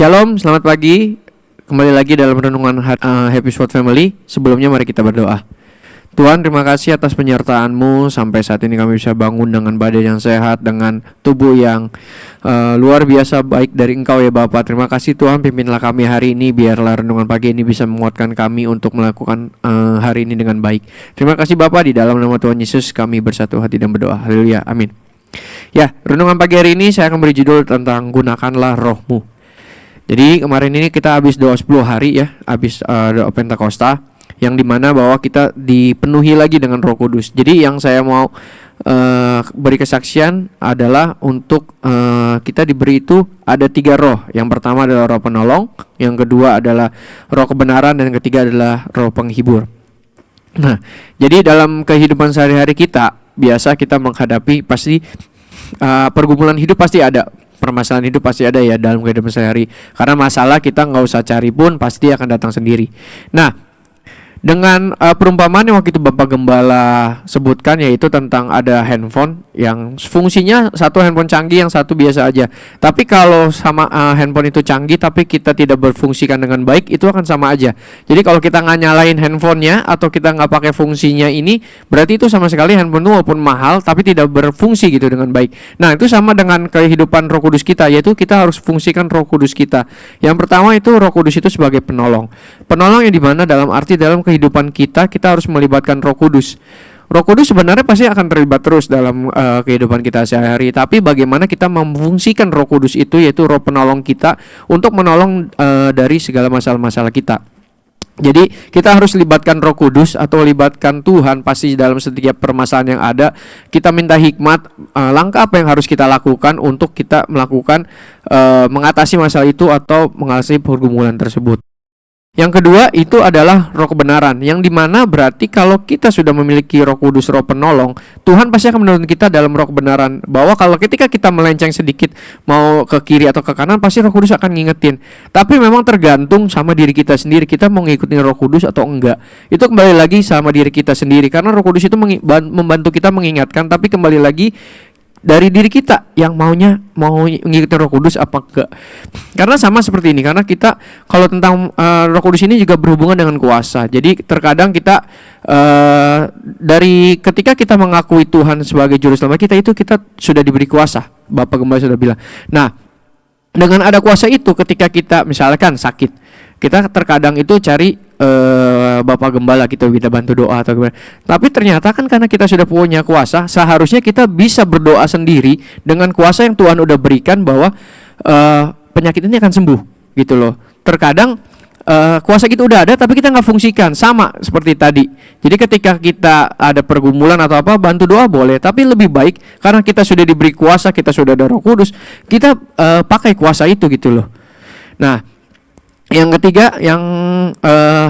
Shalom, selamat pagi. Kembali lagi dalam renungan Happy Sword Family. Sebelumnya mari kita berdoa. Tuhan, terima kasih atas penyertaan-Mu. Sampai saat ini kami bisa bangun dengan badan yang sehat, dengan tubuh yang luar biasa baik dari Engkau ya Bapa. Terima kasih Tuhan, pimpinlah kami hari ini. Biarlah renungan pagi ini bisa menguatkan kami untuk melakukan hari ini dengan baik. Terima kasih Bapa, di dalam nama Tuhan Yesus kami bersatu hati dan berdoa. Haleluya, amin. Ya, renungan pagi hari ini saya akan beri judul tentang gunakanlah rohmu. Jadi kemarin ini kita habis doa 10 hari ya, habis doa Pentakosta, yang dimana bahwa kita dipenuhi lagi dengan Roh Kudus. Jadi yang saya mau beri kesaksian adalah untuk kita diberi itu ada 3 roh. Yang pertama adalah roh penolong, yang kedua adalah roh kebenaran, dan yang ketiga adalah roh penghibur. Nah, jadi dalam kehidupan sehari-hari kita biasa kita menghadapi pasti pergumulan hidup pasti ada. Permasalahan hidup pasti ada ya dalam kehidupan sehari. Karena masalah kita nggak usah cari pun pasti akan datang sendiri. Nah, dengan perumpamaan yang waktu itu Bapak Gembala sebutkan, yaitu tentang ada handphone yang fungsinya satu handphone canggih, yang satu biasa aja. Tapi kalau sama handphone itu canggih tapi kita tidak berfungsikan dengan baik, itu akan sama aja. Jadi kalau kita nggak nyalain handphonenya atau kita nggak pakai fungsinya ini, berarti itu sama sekali handphone itu walaupun mahal tapi tidak berfungsi gitu dengan baik. Nah, itu sama dengan kehidupan Roh Kudus kita, yaitu kita harus fungsikan Roh Kudus kita. Yang pertama itu Roh Kudus itu sebagai penolong. Penolong yang dimana dalam arti dalam kehidupan kita harus melibatkan Roh Kudus. Roh Kudus sebenarnya pasti akan terlibat terus dalam kehidupan kita sehari-hari. Tapi bagaimana kita memfungsikan Roh Kudus itu, yaitu Roh penolong kita, untuk menolong dari segala masalah-masalah kita. Jadi kita harus libatkan Roh Kudus atau libatkan Tuhan pasti dalam setiap permasalahan yang ada. Kita minta hikmat, langkah apa yang harus kita lakukan untuk kita melakukan mengatasi masalah itu atau mengatasi pergumulan tersebut. Yang kedua itu adalah roh kebenaran, yang dimana berarti kalau kita sudah memiliki Roh Kudus, roh penolong, Tuhan pasti akan menuntun kita dalam roh kebenaran. Bahwa kalau ketika kita melenceng sedikit mau ke kiri atau ke kanan, pasti Roh Kudus akan ngingetin. Tapi memang tergantung sama diri kita sendiri, kita mau ngikutin Roh Kudus atau enggak. Itu kembali lagi sama diri kita sendiri, karena Roh Kudus itu membantu kita mengingatkan, tapi kembali lagi dari diri kita yang mau ngikutin Roh Kudus apa enggak. Karena sama seperti ini, karena kita kalau tentang Roh Kudus ini juga berhubungan dengan kuasa. Jadi terkadang kita dari ketika kita mengakui Tuhan sebagai juru selamat kita, itu kita sudah diberi kuasa. Bapak Gembala sudah bilang. Nah, dengan ada kuasa itu, ketika kita misalkan sakit, kita terkadang itu cari Bapak Gembala, kita minta bantu doa atau gimana. Tapi ternyata kan karena kita sudah punya kuasa, seharusnya kita bisa berdoa sendiri dengan kuasa yang Tuhan udah berikan, bahwa penyakit ini akan sembuh gitu loh. Terkadang kuasa kita udah ada tapi kita nggak fungsikan, sama seperti tadi. Jadi ketika kita ada pergumulan atau apa, bantu doa boleh, tapi lebih baik karena kita sudah diberi kuasa, kita sudah ada Roh Kudus, kita pakai kuasa itu gitu loh. Nah, yang ketiga yang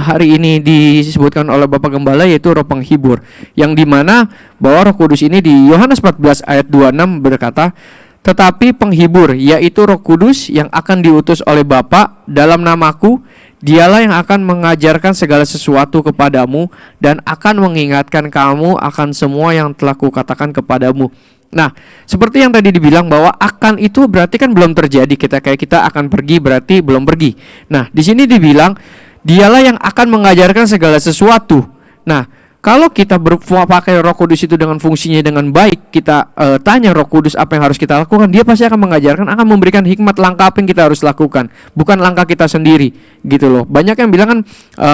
hari ini disebutkan oleh Bapak Gembala yaitu roh penghibur, yang dimana bahwa Roh Kudus ini di Yohanes 14 ayat 26 berkata, tetapi penghibur yaitu Roh Kudus yang akan diutus oleh Bapa dalam namaku, dialah yang akan mengajarkan segala sesuatu kepadamu dan akan mengingatkan kamu akan semua yang telah kukatakan kepadamu. Nah, seperti yang tadi dibilang bahwa akan itu berarti kan belum terjadi. Kita akan pergi berarti belum pergi. Nah, di sini dibilang dialah yang akan mengajarkan segala sesuatu. Nah, kalau kita pakai Roh Kudus itu dengan fungsinya dengan baik, kita tanya Roh Kudus apa yang harus kita lakukan, dia pasti akan mengajarkan, akan memberikan hikmat langkah apa yang kita harus lakukan, bukan langkah kita sendiri gitu loh. Banyak yang bilang kan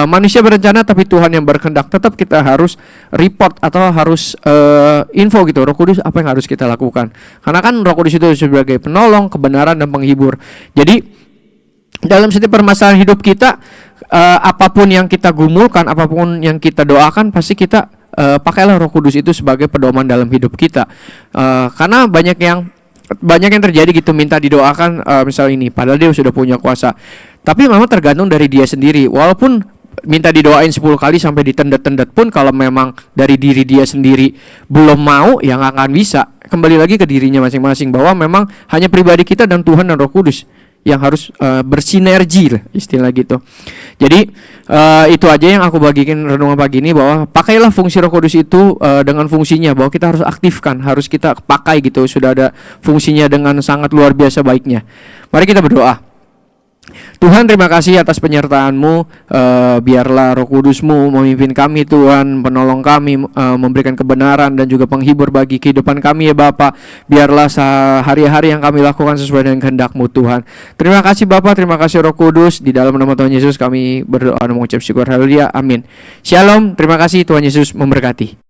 manusia berencana tapi Tuhan yang berkehendak. Tetap kita harus report atau harus info gitu, Roh Kudus apa yang harus kita lakukan. Karena kan Roh Kudus itu sebagai penolong, kebenaran, dan penghibur. Jadi dalam setiap permasalahan hidup kita, apapun yang kita gumulkan, apapun yang kita doakan, pasti kita pakailah Roh Kudus itu sebagai pedoman dalam hidup kita. Karena banyak yang terjadi gitu, minta didoakan misal ini, padahal dia sudah punya kuasa. Tapi memang tergantung dari dia sendiri. Walaupun minta didoain 10 kali sampai ditendet-tendet pun, kalau memang dari diri dia sendiri belum mau, ya nggak akan bisa. Kembali lagi ke dirinya masing-masing, bahwa memang hanya pribadi kita dan Tuhan dan Roh Kudus yang harus bersinergi lah, istilah gitu. Jadi itu aja yang aku bagikan renungan pagi ini, bahwa pakailah fungsi Roh Kudus itu dengan fungsinya, bahwa kita harus aktifkan, harus kita pakai gitu. Sudah ada fungsinya dengan sangat luar biasa baiknya. Mari kita berdoa. Tuhan, terima kasih atas penyertaan-Mu. Biarlah Roh Kudus-Mu memimpin kami Tuhan, penolong kami, memberikan kebenaran dan juga penghibur bagi kehidupan kami ya Bapa. Biarlah hari-hari yang kami lakukan sesuai dengan kehendak-Mu Tuhan. Terima kasih Bapa, terima kasih Roh Kudus. Di dalam nama Tuhan Yesus kami berdoa dan mengucap syukur. Haleluya, amin. Shalom, terima kasih, Tuhan Yesus memberkati.